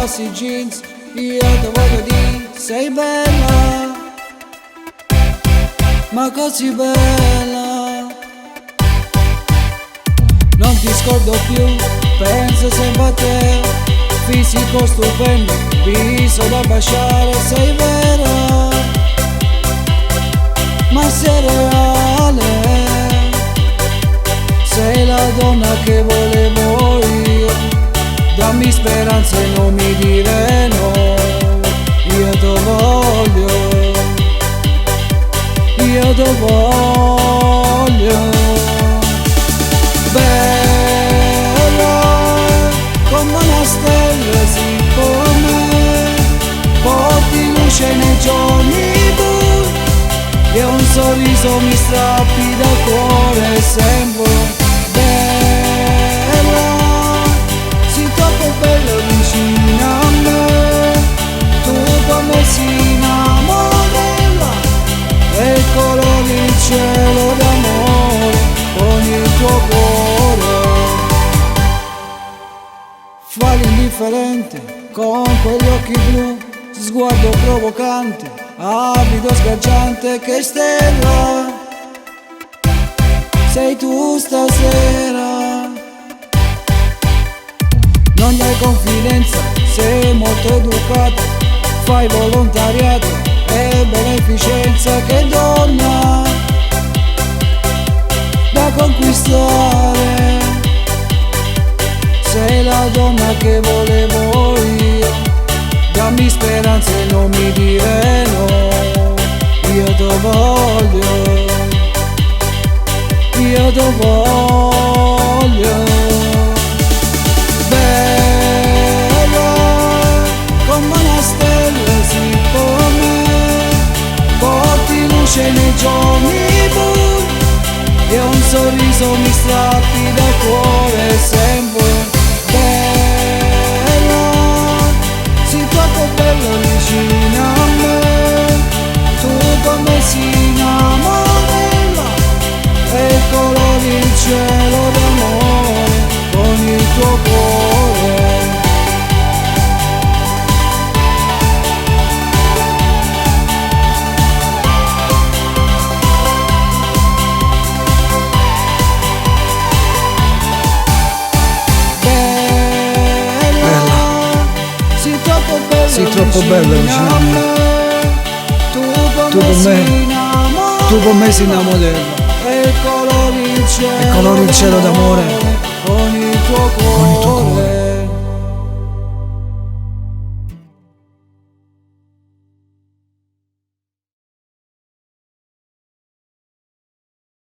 indossi jeans, io ti voglio dire, sei bella, ma così bella. Non ti scordo più, penso sempre a te, fisico stupendo, viso da baciare, sei vera, ma sei reale, sei la donna che volevo io, dammi speranza e non mi dire no, io ti voglio, io ti voglio. Bella come una stella, sì come porti luce nei giorni bui e un sorriso mi strappi dal cuore sempre. Bella, sei troppo bella vicino a me, tu come si innamorella e il colore del cielo d'amore con il tuo cuore. Fai l'indifferente con quegli occhi blu, sguardo provocante, avido sgargiante, che stella sei tu stasera. Non dai confidenza, sei molto educata, fai volontariato e beneficenza, che donna da conquistare, sei la donna che volevo io, dammi speranza e non mi dire no, io ti voglio, io ti voglio. Bella come una stella, sì come porti luce nei giorni bui e un sorriso mi strappi dal cuore sempre. Bella, sei troppo bella vicino a me, tu come si innamorella e il colore del cielo d'amore con il tuo cuore. Sei troppo bella vicino a me, tu con me si innamorella e colori il cielo d'amore con il tuo cuore.